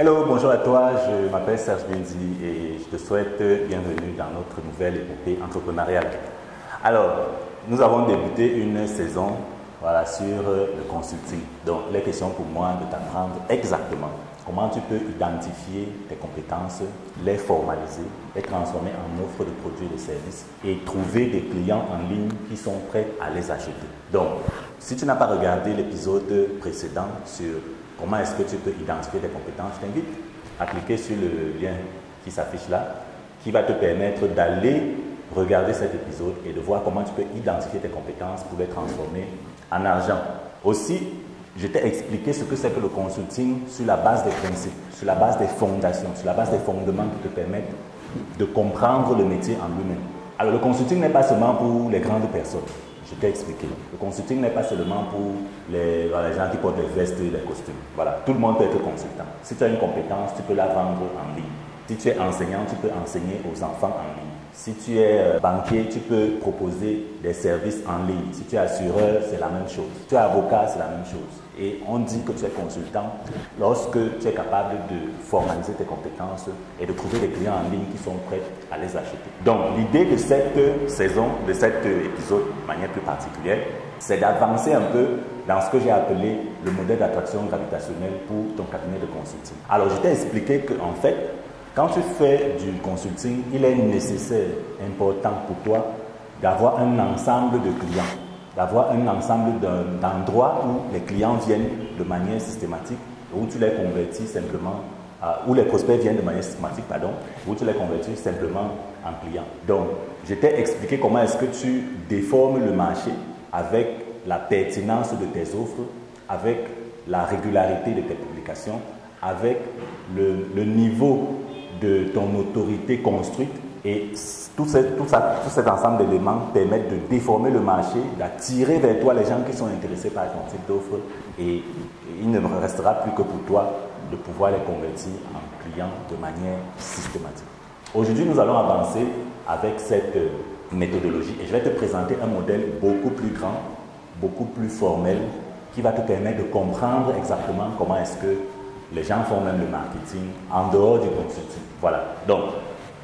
Hello, bonjour à toi, je m'appelle Serge Benzi et je te souhaite bienvenue dans notre nouvelle épopée entrepreneuriale. Alors, nous avons débuté une saison sur le consulting. Donc, les questions pour moi de t'apprendre exactement comment tu peux identifier tes compétences, les formaliser, les transformer en offre de produits et de services et trouver des clients en ligne qui sont prêts à les acheter. Donc, si tu n'as pas regardé l'épisode précédent sur comment est-ce que tu peux identifier tes compétences, je t'invite à cliquer sur le lien qui s'affiche là, qui va te permettre d'aller regarder cet épisode et de voir comment tu peux identifier tes compétences pour les transformer en argent. Aussi, je t'ai expliqué ce que c'est que le consulting sur la base des principes, sur la base des fondations, sur la base des fondements qui te permettent de comprendre le métier en lui-même. Alors, le consulting n'est pas seulement pour les grandes personnes. Je t'ai expliqué. Le consulting n'est pas seulement pour les gens qui portent les vestes et les costumes. Voilà, tout le monde peut être consultant. Si tu as une compétence, tu peux la vendre en ligne. Si tu es enseignant, tu peux enseigner aux enfants en ligne. Si tu es banquier, tu peux proposer des services en ligne. Si tu es assureur, c'est la même chose. Si tu es avocat, c'est la même chose. Et on dit que tu es consultant lorsque tu es capable de formaliser tes compétences et de trouver des clients en ligne qui sont prêts à les acheter. Donc, l'idée de cette saison, de cet épisode de manière plus particulière, c'est d'avancer un peu dans ce que j'ai appelé le modèle d'attraction gravitationnelle pour ton cabinet de consulting. Alors, je t'ai expliqué qu'en fait, quand tu fais du consulting, il est nécessaire, important pour toi, d'avoir un ensemble de clients, d'avoir un ensemble d'endroits où les clients viennent de manière systématique, où tu les convertis simplement, où les prospects viennent de manière systématique, où tu les convertis simplement en clients. Donc, je t'ai expliqué comment est-ce que tu déformes le marché avec la pertinence de tes offres, avec la régularité de tes publications, avec le niveau de ton autorité construite, et tout cet ensemble d'éléments permettent de déformer le marché, d'attirer vers toi les gens qui sont intéressés par ton type d'offre, et il ne restera plus que pour toi de pouvoir les convertir en clients de manière systématique. Aujourd'hui, nous allons avancer avec cette méthodologie et je vais te présenter un modèle beaucoup plus grand, beaucoup plus formel, qui va te permettre de comprendre exactement comment est-ce que les gens font même le marketing en dehors du consulting. Voilà. Donc,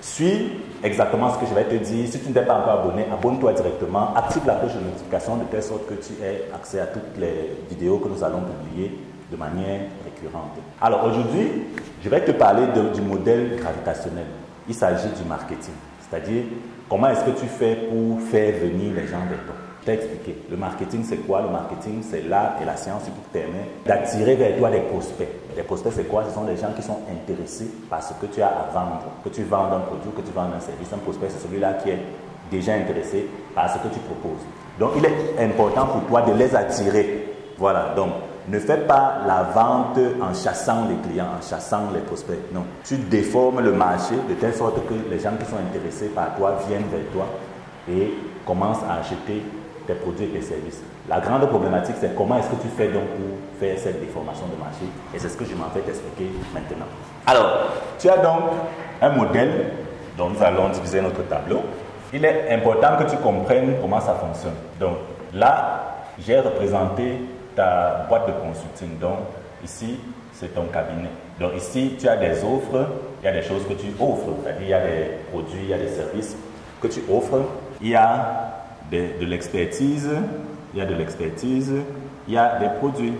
suis exactement ce que je vais te dire. Si tu ne t'es pas encore abonné, abonne-toi directement. Active la cloche de notification de telle sorte que tu aies accès à toutes les vidéos que nous allons publier de manière récurrente. Alors, aujourd'hui, je vais te parler du modèle gravitationnel. Il s'agit du marketing. C'est-à-dire, comment est-ce que tu fais pour faire venir les gens vers toi. Je t'ai expliqué. Le marketing, c'est quoi? Le marketing, c'est l'art et la science qui te permet d'attirer vers toi des prospects. Les prospects, c'est quoi? Ce sont des gens qui sont intéressés par ce que tu as à vendre. Que tu vendes un produit, que tu vendes un service. Un prospect, c'est celui-là qui est déjà intéressé par ce que tu proposes. Donc, il est important pour toi de les attirer. Voilà. Donc, ne fais pas la vente en chassant les clients, en chassant les prospects. Non. Tu déformes le marché de telle sorte que les gens qui sont intéressés par toi viennent vers toi et commencent à acheter tes produits et tes services. La grande problématique, c'est comment est-ce que tu fais donc pour faire cette déformation de marché, et c'est ce que je m'en vais t'expliquer maintenant. Alors, tu as donc un modèle dont nous allons diviser notre tableau. Il est important que tu comprennes comment ça fonctionne. Donc là, j'ai représenté ta boîte de consulting. Donc ici, c'est ton cabinet. Donc ici, tu as des offres, il y a des choses que tu offres, c'est-à-dire il y a des produits, il y a des services que tu offres, il y a de l'expertise, il y a des produits.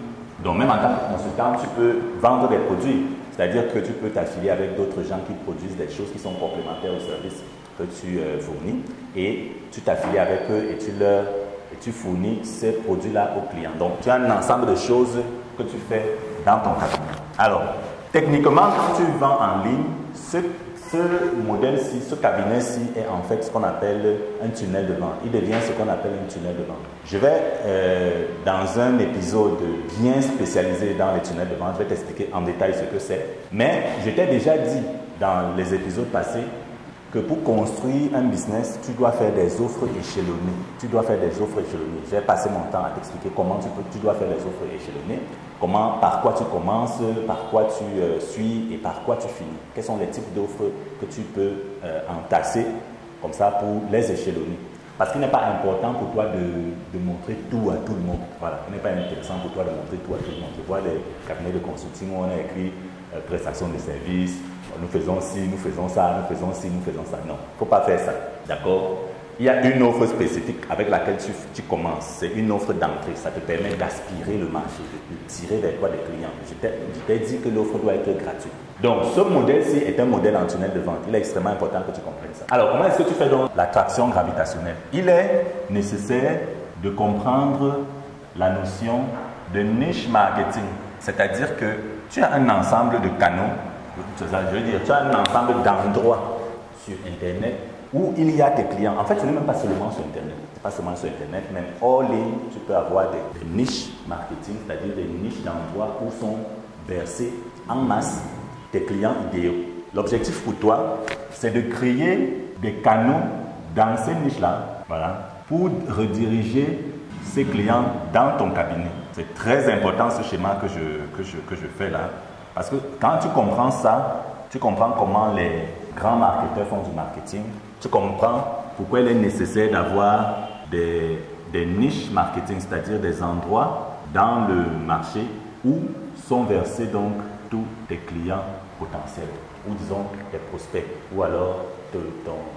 Donc même en tant que consultant, tu peux vendre des produits, c'est-à-dire que tu peux t'affilier avec d'autres gens qui produisent des choses qui sont complémentaires au service que tu fournis, et tu t'affilies avec eux et tu fournis ces produits-là aux clients. Donc tu as un ensemble de choses que tu fais dans ton cabinet. Alors, techniquement, quand tu vends en ligne, ce modèle-ci, ce cabinet-ci est en fait ce qu'on appelle un tunnel de vente. Il devient ce qu'on appelle un tunnel de vente. Je vais, dans un épisode bien spécialisé dans les tunnels de vente, je vais t'expliquer en détail ce que c'est. Mais je t'ai déjà dit dans les épisodes passés que pour construire un business, tu dois faire des offres échelonnées. J'ai passé mon temps à t'expliquer comment tu dois faire des offres échelonnées, par quoi tu commences, par quoi tu suis et par quoi tu finis. Quels sont les types d'offres que tu peux entasser comme ça pour les échelonner. Parce qu'il n'est pas important pour toi de montrer tout à tout le monde. Voilà, il n'est pas intéressant pour toi de montrer tout à tout le monde. Je vois des cabinets de consulting où on a écrit prestation de services, nous faisons ci, nous faisons ça, nous faisons ci, nous faisons ça. Non, il ne faut pas faire ça. D'accord? Il y a une offre spécifique avec laquelle tu commences. C'est une offre d'entrée. Ça te permet d'aspirer le marché, de tirer vers toi des clients. Je t'ai dit que l'offre doit être gratuite. Donc, ce modèle-ci est un modèle en tunnel de vente. Il est extrêmement important que tu comprennes ça. Alors, comment est-ce que tu fais donc l'attraction gravitationnelle? Il est nécessaire de comprendre la notion de niche marketing. C'est-à-dire que tu as un ensemble de canaux, je veux dire, tu as un ensemble d'endroits sur Internet où il y a tes clients. En fait, ce n'est même pas seulement sur Internet. Ce n'est pas seulement sur Internet, même hors ligne, tu peux avoir des niches marketing, c'est-à-dire des niches d'endroits où sont versés en masse tes clients idéaux. L'objectif pour toi, c'est de créer des canaux dans ces niches-là, voilà, pour rediriger ces clients dans ton cabinet. C'est très important ce schéma que je fais là, parce que quand tu comprends ça, tu comprends comment les grands marketeurs font du marketing, tu comprends pourquoi il est nécessaire d'avoir des niches marketing, c'est-à-dire des endroits dans le marché où sont versés donc tous tes clients potentiels, ou disons tes prospects, ou alors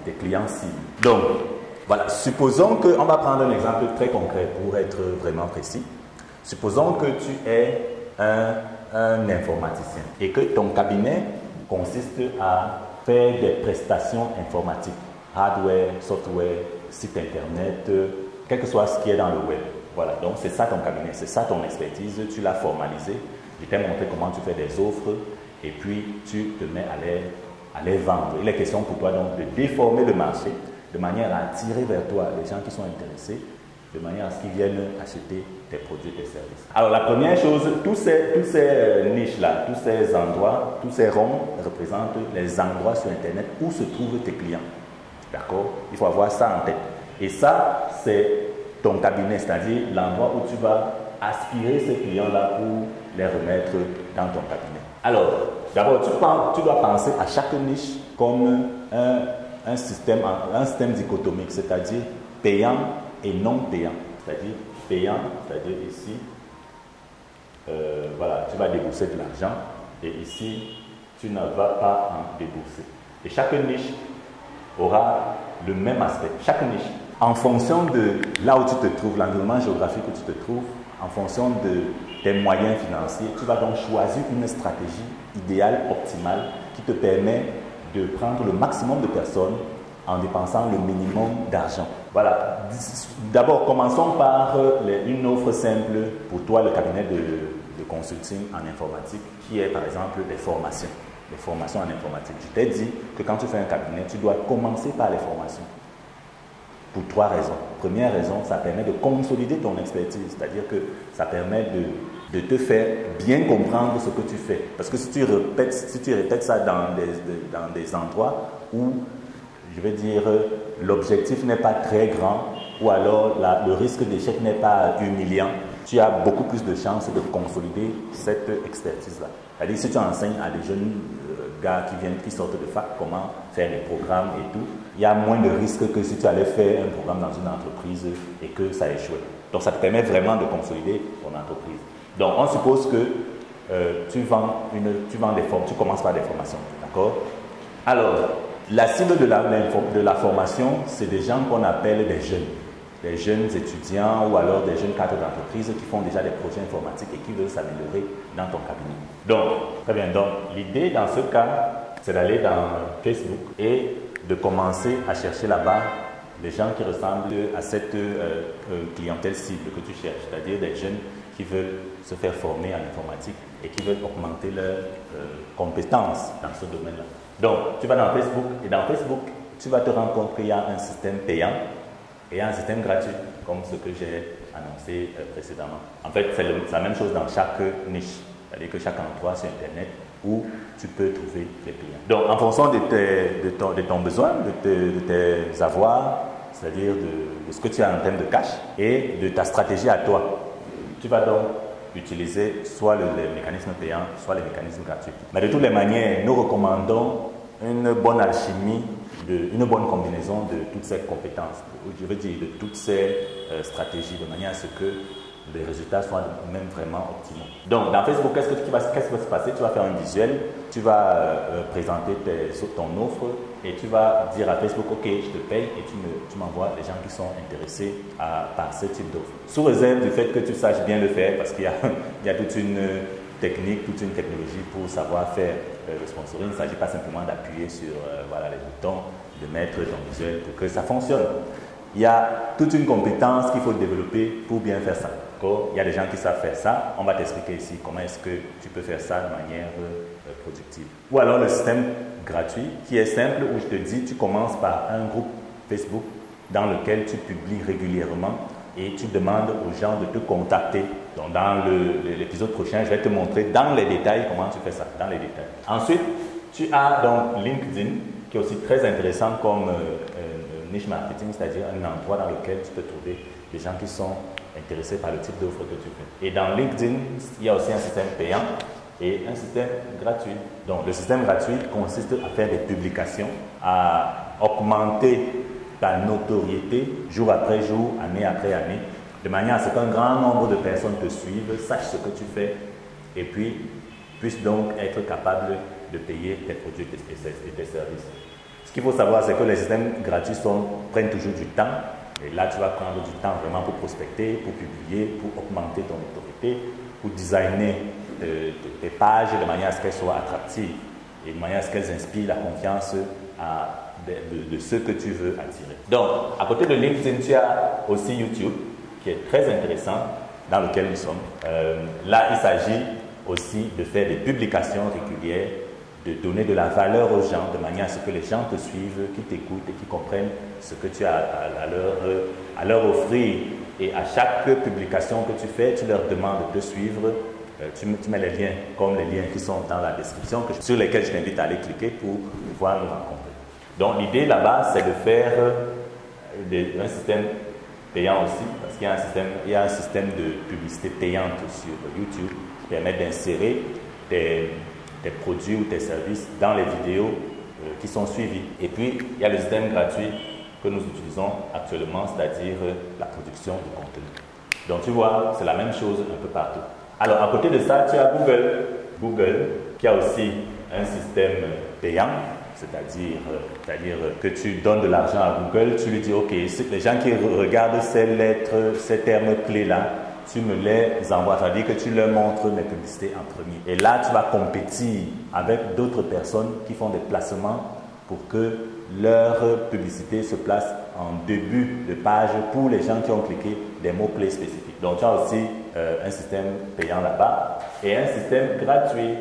tes clients cibles. Donc, voilà, supposons que, on va prendre un exemple très concret pour être vraiment précis. Supposons que tu es un informaticien et que ton cabinet consiste à faire des prestations informatiques, hardware, software, site internet, quel que soit ce qui est dans le web. Voilà, donc c'est ça ton cabinet, c'est ça ton expertise, tu l'as formalisé. Je t'ai montré comment tu fais des offres et puis tu te mets à les vendre. Il est question pour toi donc de déformer le marché de manière à attirer vers toi les gens qui sont intéressés, de manière à ce qu'ils viennent acheter tes produits, tes services. Alors la première chose, tous ces niches-là, tous ces endroits, tous ces ronds représentent les endroits sur Internet où se trouvent tes clients. D'accord? Il faut avoir ça en tête. Et ça, c'est ton cabinet, c'est-à-dire l'endroit où tu vas aspirer ces clients-là pour les remettre dans ton cabinet. Alors, d'abord, tu dois penser à chaque niche comme un système dichotomique, c'est-à-dire payant et non payant. C'est-à-dire payant, c'est-à-dire ici, voilà, tu vas débourser de l'argent et ici, tu ne vas pas en débourser. Et chaque niche aura le même aspect. Chaque niche, en fonction de là où tu te trouves, l'environnement géographique où tu te trouves, en fonction de tes moyens financiers, tu vas donc choisir une stratégie idéale, optimale, qui te permet de prendre le maximum de personnes en dépensant le minimum d'argent. Voilà. D'abord, commençons par une offre simple pour toi, le cabinet de consulting en informatique, qui est par exemple les formations en informatique. Je t'ai dit que quand tu fais un cabinet, tu dois commencer par les formations. Pour 3 raisons. Première raison, ça permet de consolider ton expertise, c'est-à-dire que ça permet de te faire bien comprendre ce que tu fais. Parce que si tu répètes ça dans des endroits où, je vais dire, l'objectif n'est pas très grand, ou alors le risque d'échec n'est pas humiliant, tu as beaucoup plus de chances de consolider cette expertise-là. C'est-à-dire, si tu enseignes à des jeunes gars qui sortent de fac comment faire les programmes et tout, il y a moins de risques que si tu allais faire un programme dans une entreprise et que ça échoue. Donc, ça te permet vraiment de consolider ton entreprise. Donc, on suppose que tu commences par des formations. D'accord? Alors, la cible de la formation, c'est des gens qu'on appelle des jeunes étudiants ou alors des jeunes cadres d'entreprise qui font déjà des projets informatiques et qui veulent s'améliorer dans ton cabinet. Donc, très bien. Donc, l'idée dans ce cas, c'est d'aller dans Facebook et de commencer à chercher là-bas des gens qui ressemblent à cette clientèle cible que tu cherches, c'est-à-dire des jeunes qui veulent se faire former en informatique et qui veulent augmenter leurs compétences dans ce domaine-là. Donc, tu vas dans Facebook et dans Facebook, tu vas te rendre compte qu'il y a un système payant et un système gratuit, comme ce que j'ai annoncé précédemment. En fait, c'est la même chose dans chaque niche, c'est-à-dire que chaque endroit sur Internet où tu peux trouver les clients. Donc, en fonction de ton besoin, de tes avoirs, c'est-à-dire de ce que tu as en termes de cash et de ta stratégie à toi, tu vas donc utiliser soit les mécanismes payants, soit les mécanismes gratuits. Mais de toutes les manières, nous recommandons une bonne alchimie une bonne combinaison de toutes ces compétences, je veux dire de toutes ces stratégies, de manière à ce que les résultats soient même vraiment optimaux. Donc, dans Facebook, qu'est-ce qui va se passer? Tu vas faire un visuel, tu vas présenter ton offre et tu vas dire à Facebook, OK, je te paye et tu m'envoies les gens qui sont intéressés par ce type d'offre. Sous réserve du fait que tu saches bien le faire, parce qu'il y a toute une technique, toute une technologie pour savoir faire le sponsoring. Il ne s'agit pas simplement d'appuyer sur voilà, les boutons, de mettre ton visuel pour que ça fonctionne. Il y a toute une compétence qu'il faut développer pour bien faire ça. Il y a des gens qui savent faire ça. On va t'expliquer ici comment est-ce que tu peux faire ça de manière productive. Ou alors le système gratuit qui est simple où je te dis, tu commences par un groupe Facebook dans lequel tu publies régulièrement et tu demandes aux gens de te contacter. Donc dans l'épisode prochain, je vais te montrer dans les détails comment tu fais ça, dans les détails. Ensuite, tu as donc LinkedIn qui est aussi très intéressant comme niche marketing, c'est-à-dire un endroit dans lequel tu peux trouver des gens qui sont intéressés par le type d'offre que tu fais. Et dans LinkedIn, il y a aussi un système payant et un système gratuit. Donc le système gratuit consiste à faire des publications, à augmenter ta notoriété jour après jour, année après année, de manière à ce qu'un grand nombre de personnes te suivent, sachent ce que tu fais et puis puissent donc être capables de payer tes produits et tes services. Ce qu'il faut savoir, c'est que les systèmes gratuits prennent toujours du temps. Et là, tu vas prendre du temps vraiment pour prospecter, pour publier, pour augmenter ton autorité, pour designer tes pages de manière à ce qu'elles soient attractives et de manière à ce qu'elles inspirent la confiance de ceux que tu veux attirer. Donc, à côté de LinkedIn, tu as aussi YouTube, qui est très intéressant, dans lequel nous sommes. Là, il s'agit aussi de faire des publications régulières, de donner de la valeur aux gens, de manière à ce que les gens te suivent, qui t'écoutent et qui comprennent ce que tu as à leur offrir. Et à chaque publication que tu fais, tu leur demandes de te suivre. Tu mets les liens, comme les liens qui sont dans la description, sur lesquels je t'invite à aller cliquer pour pouvoir nous rencontrer. Donc l'idée là-bas, c'est de faire un système payant aussi, parce qu'il y a un système de publicité payante sur YouTube qui permet d'insérer tes produits ou tes services dans les vidéos qui sont suivies. Et puis, il y a le système gratuit que nous utilisons actuellement, c'est-à-dire la production de contenu. Donc, tu vois, c'est la même chose un peu partout. Alors, à côté de ça, tu as Google. Google, qui a aussi un système payant, c'est-à-dire que tu donnes de l'argent à Google, tu lui dis, OK, les gens qui regardent ces lettres, ces termes clés-là, tu me les envoies, c'est-à-dire que tu leur montres mes publicités en premier. Et là, tu vas compétir avec d'autres personnes qui font des placements pour que leur publicité se place en début de page pour les gens qui ont cliqué des mots-clés spécifiques. Donc, tu as aussi un système payant là-bas et un système gratuit.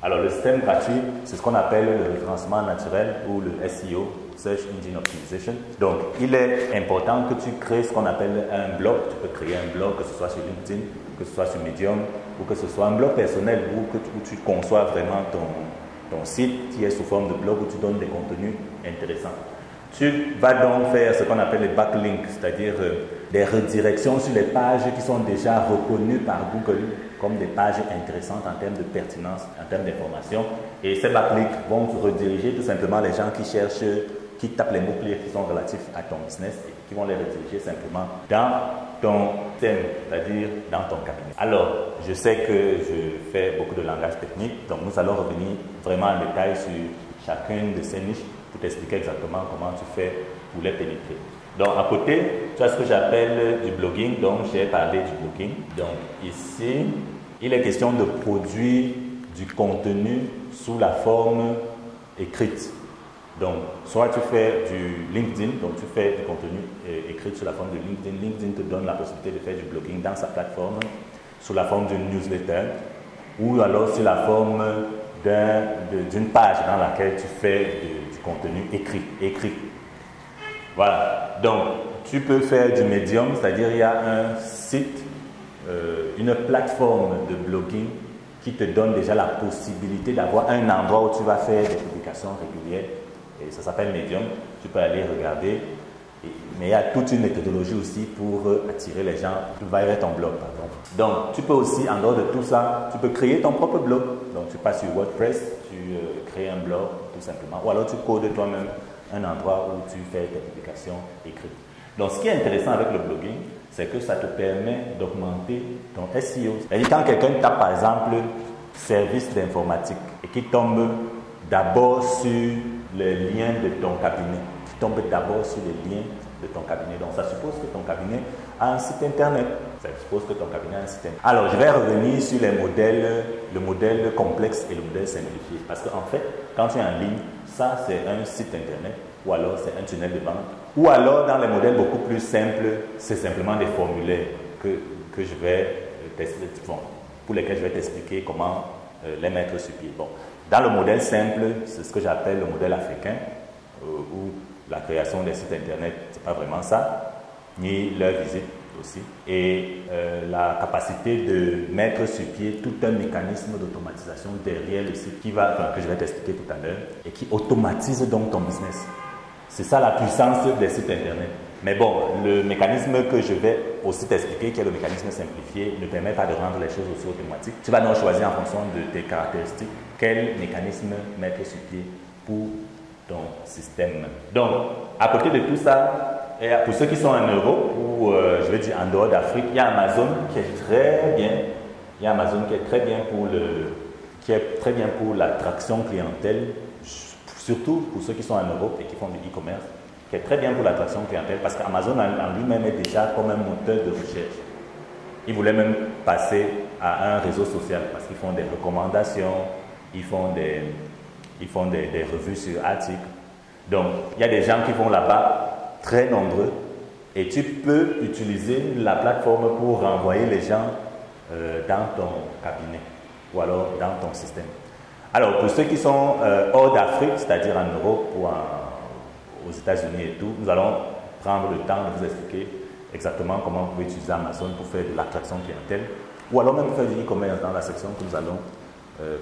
Alors, le système gratuit, c'est ce qu'on appelle le référencement naturel ou le SEO, Search Engine Optimization. Donc, il est important que tu crées ce qu'on appelle un blog. Tu peux créer un blog, que ce soit sur LinkedIn, que ce soit sur Medium, ou que ce soit un blog personnel où tu conçois vraiment ton site qui est sous forme de blog où tu donnes des contenus intéressants. Tu vas donc faire ce qu'on appelle les backlinks, c'est-à-dire des redirections sur les pages qui sont déjà reconnues par Google comme des pages intéressantes en termes de pertinence, en termes d'information. Et ces backlinks vont rediriger tout simplement les gens qui cherchent, qui tapent les mots-clés qui sont relatifs à ton business et qui vont les rediriger simplement dans ton thème, c'est-à-dire dans ton cabinet. Alors, je sais que je fais beaucoup de langage technique, donc nous allons revenir vraiment en détail sur chacune de ces niches pour t'expliquer exactement comment tu fais pour les pénétrer. Donc, à côté, tu as ce que j'appelle du blogging, donc j'ai parlé du blogging. Donc, ici, il est question de produire du contenu sous la forme écrite. Donc, soit tu fais du LinkedIn, donc tu fais du contenu écrit sous la forme de LinkedIn. LinkedIn te donne la possibilité de faire du blogging dans sa plateforme sous la forme d'une newsletter ou alors sous la forme d'une page dans laquelle tu fais du contenu écrit. Voilà. Donc, tu peux faire du Medium, c'est-à-dire il y a un site, une plateforme de blogging qui te donne déjà la possibilité d'avoir un endroit où tu vas faire des publications régulières. Et ça s'appelle Medium. Tu peux aller regarder. Mais il y a toute une méthodologie aussi pour attirer les gens vers ton blog, par exemple. Donc, tu peux aussi, en dehors de tout ça, tu peux créer ton propre blog. Donc, tu passes sur WordPress, tu crées un blog, tout simplement. Ou alors, tu codes toi-même un endroit où tu fais tes publications écrites. Donc, ce qui est intéressant avec le blogging, c'est que ça te permet d'augmenter ton SEO. C'est-à-dire quand quelqu'un tape, par exemple, service d'informatique et qui tombe d'abord sur les liens de ton cabinet, qui tombe d'abord sur les liens de ton cabinet. Donc, ça suppose que ton cabinet a un site internet. Ça suppose que ton cabinet a un site internet. Alors, je vais revenir sur les modèles, le modèle complexe et le modèle simplifié. Parce qu'en fait, quand tu es en ligne, ça, c'est un site internet ou alors c'est un tunnel de vente. Ou alors, dans les modèles beaucoup plus simples, c'est simplement des formulaires que je vais tester, pour lesquels je vais t'expliquer comment les mettre sur pied. Bon, dans le modèle simple, c'est ce que j'appelle le modèle africain, où la création des sites internet, ce n'est pas vraiment ça, ni leur visite aussi. Et la capacité de mettre sur pied tout un mécanisme d'automatisation derrière le site que je vais t'expliquer tout à l'heure et qui automatise donc ton business. C'est ça la puissance des sites internet. Mais bon, le mécanisme que je vais aussi t'expliquer, qui est le mécanisme simplifié, ne permet pas de rendre les choses aussi automatiques. Tu vas donc choisir en fonction de tes caractéristiques quel mécanisme mettre sur pied pour ton système. Donc, à côté de tout ça, et pour ceux qui sont en Europe ou je veux dire en dehors d'Afrique, il y a Amazon qui est très bien. Il y a Amazon qui est très bien pour l'attraction clientèle, surtout pour ceux qui sont en Europe et qui font du e-commerce, qui est très bien pour l'attraction clientèle parce qu'Amazon en lui-même est déjà comme un moteur de recherche. Ils voulaient même passer à un réseau social parce qu'ils font des recommandations, ils font des revues sur articles. Donc, il y a des gens qui vont là-bas, très nombreux, et tu peux utiliser la plateforme pour renvoyer les gens dans ton cabinet ou alors dans ton système. Alors, pour ceux qui sont hors d'Afrique, c'est-à-dire en Europe ou aux États-Unis et tout, nous allons prendre le temps de vous expliquer exactement comment vous pouvez utiliser Amazon pour faire de l'attraction clientèle ou alors même faire du e-commerce dans la section que nous allons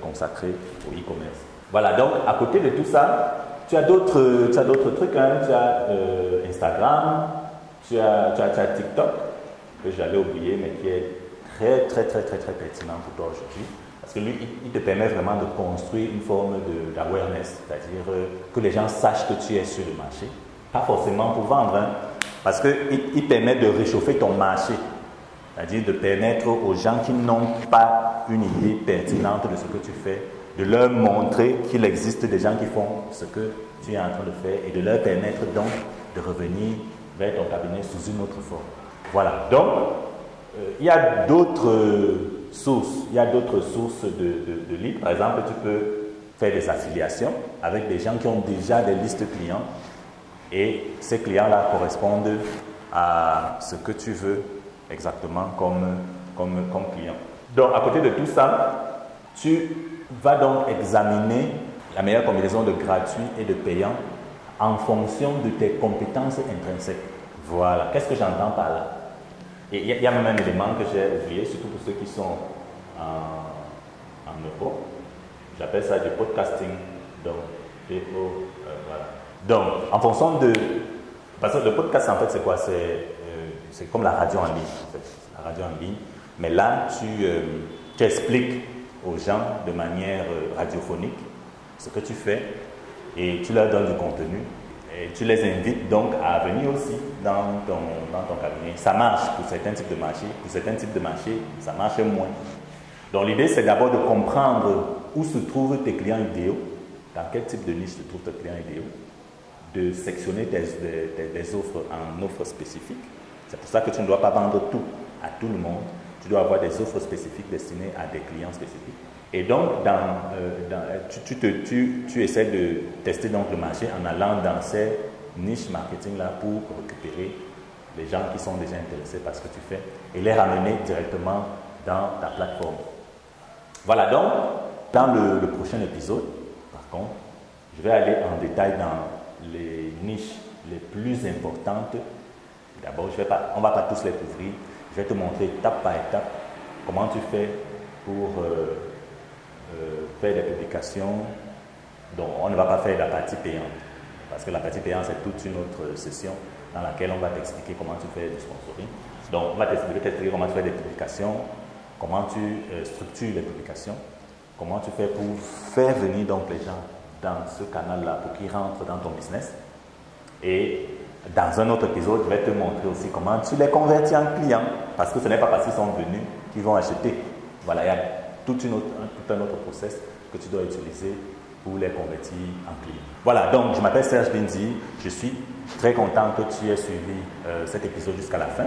consacrer au e-commerce. Voilà, donc à côté de tout ça, tu as d'autres trucs, hein. Tu as Instagram, tu as TikTok, que j'allais oublier, mais qui est très pertinent pour toi aujourd'hui. Parce que lui, il te permet vraiment de construire une forme d'awareness, c'est-à-dire que les gens sachent que tu es sur le marché. Pas forcément pour vendre, hein, parce qu'il permet de réchauffer ton marché. C'est-à-dire de permettre aux gens qui n'ont pas une idée pertinente de ce que tu fais, de leur montrer qu'il existe des gens qui font ce que tu es en train de faire et de leur permettre donc de revenir vers ton cabinet sous une autre forme. Voilà, donc il y a d'autres sources, de leads. Par exemple, tu peux faire des affiliations avec des gens qui ont déjà des listes clients et ces clients-là correspondent à ce que tu veux exactement comme client. Donc, à côté de tout ça, tu vas donc examiner la meilleure combinaison de gratuit et de payant en fonction de tes compétences intrinsèques. Voilà. Qu'est-ce que j'entends par là? Et il y a même un élément que j'ai oublié, surtout pour ceux qui sont en Europe. J'appelle ça du podcasting. Donc, voilà. Donc, en fonction de... Parce que le podcast, en fait, c'est quoi? C'est comme la radio en ligne, en fait. La radio en ligne. Mais là, tu expliques aux gens de manière radiophonique ce que tu fais et tu leur donnes du contenu. Et tu les invites donc à venir aussi dans ton cabinet. Ça marche pour certains types de marchés. Pour certains types de marchés, ça marche moins. Donc l'idée, c'est d'abord de comprendre où se trouvent tes clients idéaux, dans quel type de niche se trouvent tes clients idéaux, de sectionner tes offres en offres spécifiques. C'est pour ça que tu ne dois pas vendre tout à tout le monde. Tu dois avoir des offres spécifiques destinées à des clients spécifiques. Et donc, tu essaies de tester donc le marché en allant dans ces niches marketing-là pour récupérer les gens qui sont déjà intéressés par ce que tu fais et les ramener directement dans ta plateforme. Voilà, donc, dans le prochain épisode, par contre, je vais aller en détail dans les niches les plus importantes. D'abord, on ne va pas tous les couvrir. Je vais te montrer étape par étape comment tu fais pour faire des publications. Donc, on ne va pas faire la partie payante. Parce que la partie payante, c'est toute une autre session dans laquelle on va t'expliquer comment tu fais du sponsoring. Donc, on va t'expliquer comment tu fais des publications, comment tu structures les publications, comment tu fais pour faire venir donc les gens dans ce canal-là pour qu'ils rentrent dans ton business. Et dans un autre épisode, je vais te montrer aussi comment tu les convertis en clients. Parce que ce n'est pas parce qu'ils sont venus qu'ils vont acheter. Voilà, il y a tout un autre process que tu dois utiliser pour les convertir en clients. Voilà, donc je m'appelle Serge Bindi. Je suis très content que tu aies suivi cet épisode jusqu'à la fin.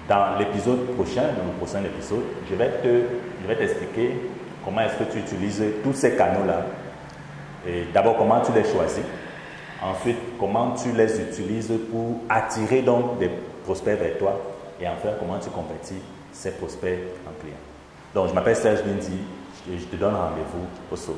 Dans l'épisode prochain, dans le prochain épisode, je vais t'expliquer comment est-ce que tu utilises tous ces canaux-là. D'abord, comment tu les choisis. Ensuite, comment tu les utilises pour attirer donc des prospects vers toi. Et enfin, comment tu convertis ces prospects en clients. Donc, je m'appelle Serge Bindi et je te donne rendez-vous au sommet.